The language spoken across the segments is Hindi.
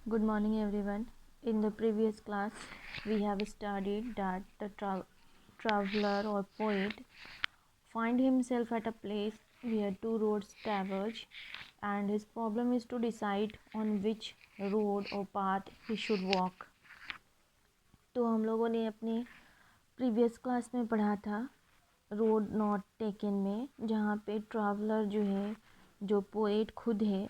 Good morning, everyone. In the previous class, we have studied that the traveler or poet find himself at a place where two roads diverge, and his problem is to decide on which road or path he should walk. तो हम लोगों ने अपने प्रीवियस क्लास में पढ़ा था रोड नॉट टेकन में, जहाँ पे ट्रैवलर जो है, जो पोएट खुद है,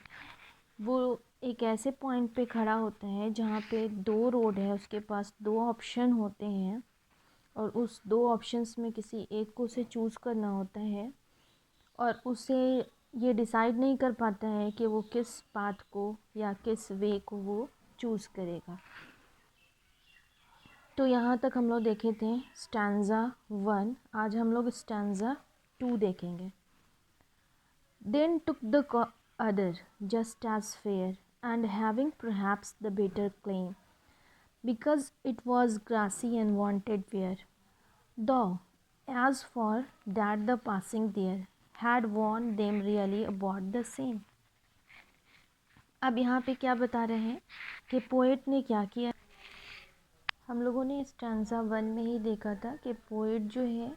वो एक ऐसे पॉइंट पे खड़ा होता है जहाँ पे दो रोड है, उसके पास दो ऑप्शन होते हैं और उस दो ऑप्शंस में किसी एक को उसे चूज़ करना होता है और उसे ये डिसाइड नहीं कर पाता है कि वो किस पाथ को या किस वे को वो चूज़ करेगा। तो यहाँ तक हम लोग देखे थे स्टैंजा 1। आज हम लोग स्टैंजा 2 देखेंगे। Then took the other just as fair, and having perhaps the better claim, because it was grassy and wanted wear. Though, as for that the passing there had warned them really about the same. अब यहाँ पे क्या बता रहे हैं कि पोएट ने क्या किया। हम लोगों ने स्टैंजा 1 में ही देखा था कि पोएट जो है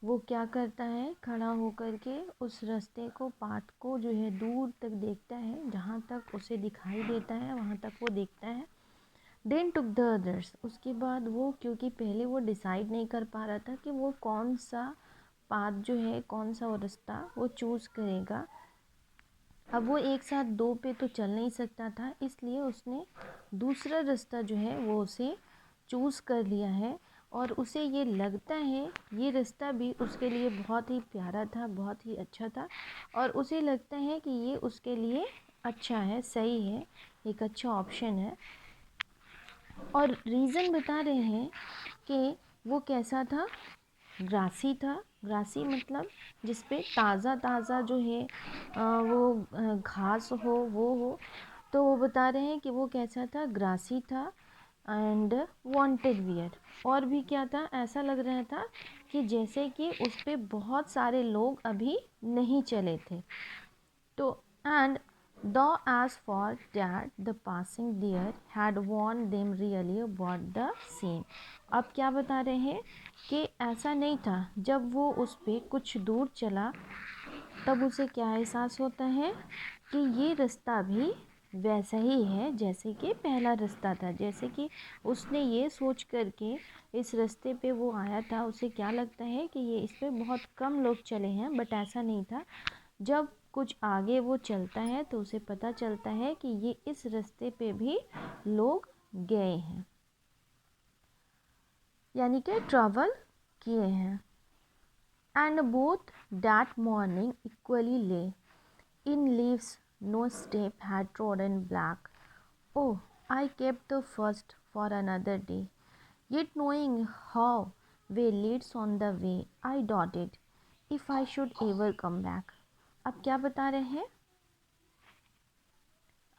वो क्या करता है, खड़ा होकर के उस रास्ते को, पाथ को जो है दूर तक देखता है, जहाँ तक उसे दिखाई देता है वहाँ तक वो देखता है। देन टुक द अदर्स, उसके बाद वो, क्योंकि पहले वो डिसाइड नहीं कर पा रहा था कि वो कौन सा पाथ जो है, कौन सा वो रास्ता वो चूज़ करेगा। अब वो एक साथ दो पे तो चल नहीं सकता था, इसलिए उसने दूसरा रास्ता जो है वो उसे चूज़ कर लिया है और उसे ये लगता है ये रास्ता भी उसके लिए बहुत ही प्यारा था, बहुत ही अच्छा था और उसे लगता है कि ये उसके लिए अच्छा है, सही है, एक अच्छा ऑप्शन है। और रीज़न बता रहे हैं कि वो कैसा था, ग्रासी था। ग्रासी मतलब जिस पे ताज़ा ताज़ा जो है वो घास हो, वो हो। तो वो बता रहे हैं कि वो कैसा था, ग्रासी था एंड वांटेड वियर। और भी क्या था, ऐसा लग रहा था कि जैसे कि उस पे बहुत सारे लोग अभी नहीं चले थे। तो एंड दो as for that the passing there had warned them really about the same. अब क्या बता रहे हैं कि ऐसा नहीं था, जब वो उस पे कुछ दूर चला तब उसे क्या एहसास होता है कि ये रास्ता भी वैसा ही है जैसे कि पहला रास्ता था। जैसे कि उसने ये सोच करके इस रास्ते पे वो आया था, उसे क्या लगता है कि ये इस पे बहुत कम लोग चले हैं, बट ऐसा नहीं था। जब कुछ आगे वो चलता है तो उसे पता चलता है कि ये इस रास्ते पे भी लोग गए हैं, यानी कि ट्रैवल किए हैं। And both that morning equally lay in leaves no step had trodden black. Oh, I kept the first for another day, yet knowing how way leads on the way, I doubted if I should ever come back. अब क्या बता रहे हैं,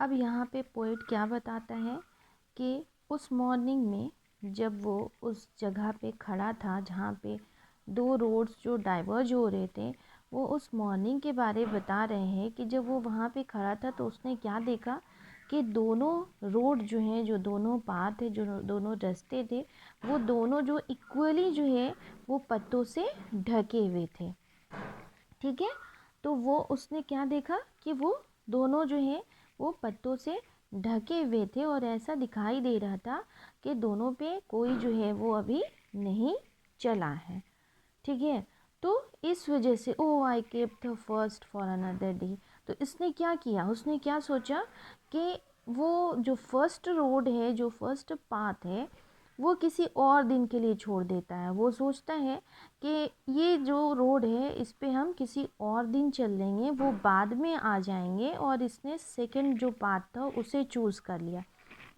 अब यहाँ पे पोइट क्या बताता है कि उस मॉर्निंग में जब वो उस जगह पे खड़ा था जहाँ पे दो रोड्स जो डाइवर्ज हो रहे थे, वो उस मॉर्निंग के बारे बता रहे हैं कि जब वो वहाँ पे खड़ा था तो उसने क्या देखा कि दोनों रोड जो हैं, जो दोनों पाथ है, जो दोनों रास्ते थे, वो दोनों जो इक्वली जो है वो पत्तों से ढके हुए थे। ठीक है, तो वो उसने क्या देखा कि वो दोनों जो है वो पत्तों से ढके हुए थे और ऐसा दिखाई दे रहा था कि दोनों पे कोई जो है वो अभी नहीं चला है। ठीक है, तो इस वजह से oh I kept the first for another day, तो इसने क्या किया, उसने क्या सोचा कि वो जो फर्स्ट रोड है, जो फर्स्ट पाथ है, वो किसी और दिन के लिए छोड़ देता है। वो सोचता है कि ये जो रोड है इस पे हम किसी और दिन चल लेंगे, वो बाद में आ जाएंगे, और इसने सेकंड जो पाथ था उसे चूज़ कर लिया।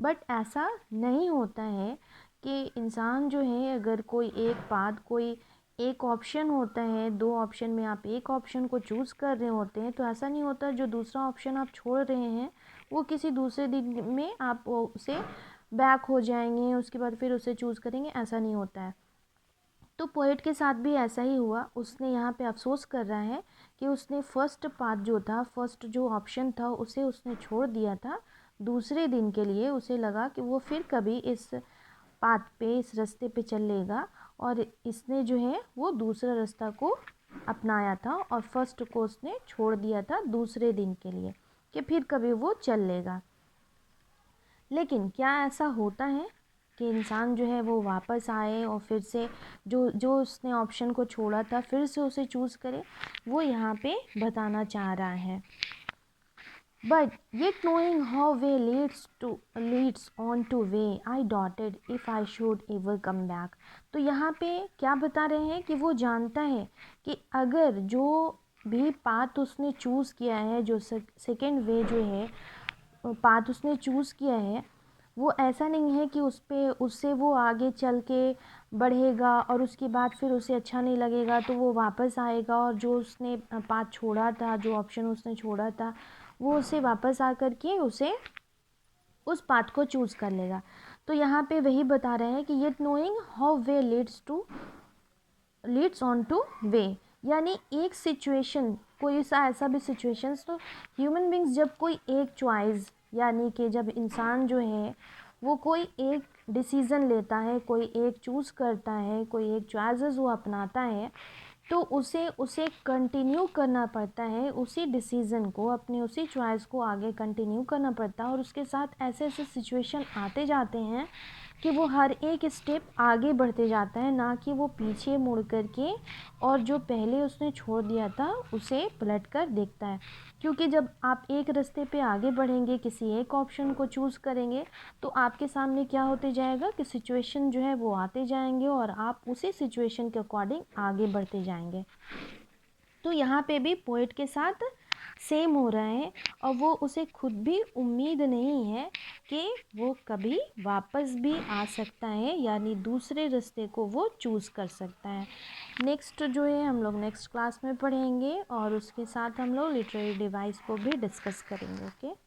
बट ऐसा नहीं होता है कि इंसान जो है, अगर कोई एक पाथ, कोई एक ऑप्शन होता है, दो ऑप्शन में आप एक ऑप्शन को चूज़ कर रहे होते हैं, तो ऐसा नहीं होता जो दूसरा ऑप्शन आप छोड़ रहे हैं वो किसी दूसरे दिन में आप उसे बैक हो जाएंगे, उसके बाद फिर उसे चूज़ करेंगे, ऐसा नहीं होता है। तो पोएट के साथ भी ऐसा ही हुआ। उसने यहाँ पे अफसोस कर रहा है कि उसने फर्स्ट पाथ जो था, फर्स्ट जो ऑप्शन था, उसे उसने छोड़ दिया था। दूसरे दिन के लिए उसे लगा कि वो फिर कभी इस पाथ पे, इस रास्ते पे चलेगा, और इसने जो है वो दूसरा रास्ता को अपनाया था और फर्स्ट को उसने छोड़ दिया था दूसरे दिन के लिए कि फिर कभी वो चल लेगा। लेकिन क्या ऐसा होता है कि इंसान जो है वो वापस आए और फिर से जो जो उसने ऑप्शन को छोड़ा था फिर से उसे चूज़ करे? वो यहाँ पे बताना चाह रहा है। But yet knowing how way leads on to way, I doubted if I should ever come back. तो यहाँ पे क्या बता रहे हैं कि वो जानता है कि अगर जो भी पाथ उसने चूज़ किया है, जो सेकेंड वे जो है पाथ उसने चूज़ किया है, वो ऐसा नहीं है कि उससे वो आगे चल के बढ़ेगा और उसके बाद फिर उसे अच्छा नहीं लगेगा तो वो वापस आएगा और जो उसने पाथ छोड़ा था, जो ऑप्शन उसने छोड़ा था, वो उसे वापस आकर के उसे उस पाथ को चूज़ कर लेगा। तो यहाँ पे वही बता रहे हैं कि yet knowing how way Leeds on two way, यानी एक सिचुएशन, कोई सा ऐसा भी सिचुएशंस, तो ह्यूमन बींग्स जब कोई एक चॉइस, यानी कि जब इंसान जो है वो कोई एक डिसीज़न लेता है, कोई एक चूज़ करता है, कोई एक चॉइसेस वो अपनाता है, तो उसे कंटिन्यू करना पड़ता है, उसी डिसीज़न को, अपनी उसी चॉइस को आगे कंटिन्यू करना पड़ता है। और उसके साथ ऐसे ऐसे सिचुएशन आते जाते हैं कि वो हर एक स्टेप आगे बढ़ते जाता है, ना कि वो पीछे मुड़ कर के और जो पहले उसने छोड़ दिया था उसे पलट कर देखता है। क्योंकि जब आप एक रास्ते पे आगे बढ़ेंगे, किसी एक ऑप्शन को चूज़ करेंगे, तो आपके सामने क्या होते जाएगा कि सिचुएशन जो है वो आते जाएंगे और आप उसी सिचुएशन के अकॉर्डिंग आगे बढ़ते जाएंगे। तो यहाँ पे भी पोएट के साथ सेम हो रहा है और वो उसे खुद भी उम्मीद नहीं है कि वो कभी वापस भी आ सकता है, यानी दूसरे रास्ते को वो चूज़ कर सकता है। नेक्स्ट जो है हम लोग नेक्स्ट क्लास में पढ़ेंगे और उसके साथ हम लोग लिटरेरी डिवाइस को भी डिस्कस करेंगे। ओके।